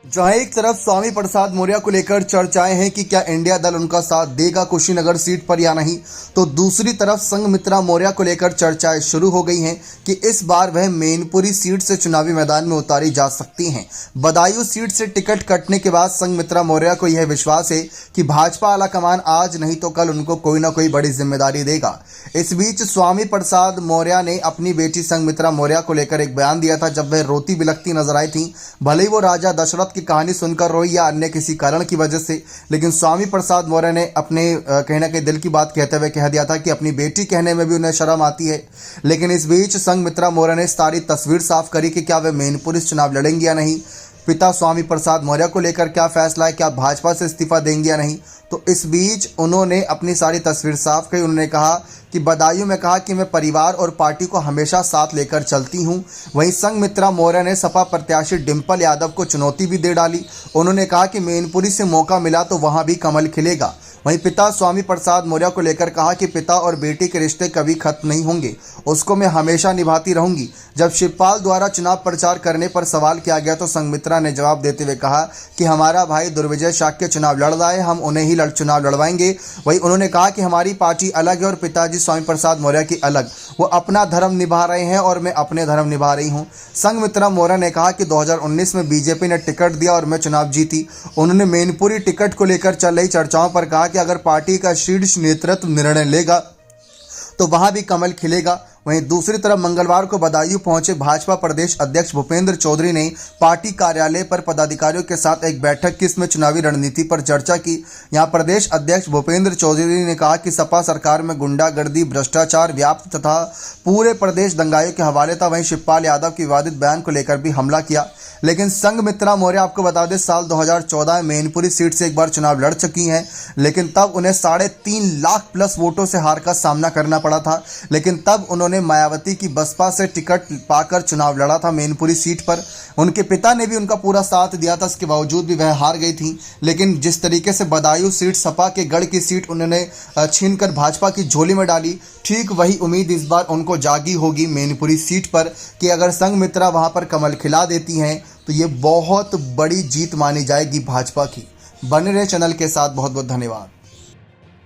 जहां एक तरफ स्वामी प्रसाद मौर्य को लेकर चर्चाएं हैं कि क्या इंडिया दल उनका साथ देगा कुशीनगर सीट पर या नहीं, तो दूसरी तरफ संघमित्रा मौर्य को लेकर चर्चाएं शुरू हो गई हैं कि इस बार वह मैनपुरी सीट से चुनावी मैदान में उतारी जा सकती हैं। बदायूं सीट से टिकट कटने के बाद संघमित्रा मौर्य को यह विश्वास है कि भाजपा आलाकमान आज नहीं तो कल उनको कोई ना कोई बड़ी जिम्मेदारी देगा। इस बीच स्वामी प्रसाद मौर्य ने अपनी बेटी संघमित्रा मौर्य को लेकर एक बयान दिया था, जब वह रोती बिलखती नजर आई थी। भले ही वो राजा दशरथ की कहानी सुनकर रोई या अन्य किसी कारण की वजह से, लेकिन स्वामी प्रसाद मौर्य ने अपने कहीं ना कहीं दिल की बात कहते हुए कह दिया था कि अपनी बेटी कहने में भी उन्हें शर्म आती है। लेकिन इस बीच संघमित्रा मौर्य ने सारी तस्वीर साफ करी कि क्या वे मैनपुरी चुनाव लड़ेंगी या नहीं, पिता स्वामी प्रसाद मौर्य को लेकर क्या फैसला है, क्या भाजपा से इस्तीफा देंगे या नहीं। तो इस बीच उन्होंने अपनी सारी तस्वीर साफ करी। उन्होंने कहा कि बदायूं में कहा कि मैं परिवार और पार्टी को हमेशा साथ लेकर चलती हूं। वहीं संघमित्रा मौर्य ने सपा प्रत्याशी डिंपल यादव को चुनौती भी दे डाली। उन्होंने कहा कि मैनपुरी से मौका मिला तो वहां भी कमल खिलेगा। वहीं पिता स्वामी प्रसाद मौर्य को लेकर कहा कि पिता और बेटी के रिश्ते कभी खत्म नहीं होंगे, उसको मैं हमेशा निभाती रहूंगी। जब शिवपाल द्वारा चुनाव प्रचार करने पर सवाल किया गया तो संघमित्रा ने जवाब देते हुए कहा कि हमारा भाई दुर्विजय शाक्य चुनाव लड़ रहा है, हम उन्हें ही चुनाव लड़वाएंगे। वहीं उन्होंने कहा कि हमारी पार्टी अलग है और पिताजी स्वामी प्रसाद मौर्य की अलग, वो अपना धर्म निभा रहे हैं और मैं अपने धर्म निभा रही हूं। संघमित्रा मौर्य ने कहा कि 2019 में बीजेपी ने टिकट दिया और मैं चुनाव जीती। उन्होंने मैनपुरी टिकट को लेकर चल रही चर्चाओं पर कहा कि अगर पार्टी का शीर्ष नेतृत्व निर्णय लेगा तो वहां भी कमल खिलेगा। वहीं दूसरी तरफ मंगलवार को बदायूं पहुंचे भाजपा प्रदेश अध्यक्ष भूपेंद्र चौधरी ने पार्टी कार्यालय पर पदाधिकारियों के साथ एक बैठक की, इसमें चुनावी रणनीति पर चर्चा की। यहां प्रदेश अध्यक्ष भूपेंद्र चौधरी ने कहा कि सपा सरकार में गुंडागर्दी, भ्रष्टाचार व्याप्त तथा पूरे प्रदेश दंगाइयों के हवाले था। वहीं शिवपाल यादव के विवादित बयान को लेकर भी हमला किया। लेकिन संघमित्रा मौर्य आपको बता दें साल 2014 में मैनपुरी सीट से एक बार चुनाव लड़ चुकी हैं, लेकिन तब उन्हें 3.5 लाख प्लस वोटों से हार का सामना करना पड़ा था। लेकिन तब उन्होंने मायावती की बसपा से टिकट पाकर चुनाव लड़ा था मैनपुरी सीट पर। उनके पिता ने भी उनका पूरा साथ दिया था, इसके बावजूद भी वह हार गई थी। लेकिन जिस तरीके से बदायूं सीट सपा के गढ़ की सीट उन्होंने छीनकर भाजपा की झोली में डाली, ठीक वही उम्मीद इस बार उनको जागी होगी मैनपुरी सीट पर कि अगर संघमित्रा वहां पर कमल खिला देती हैं तो ये बहुत बड़ी जीत मानी जाएगी भाजपा की। बने रहे चैनल के साथ, बहुत बहुत धन्यवाद।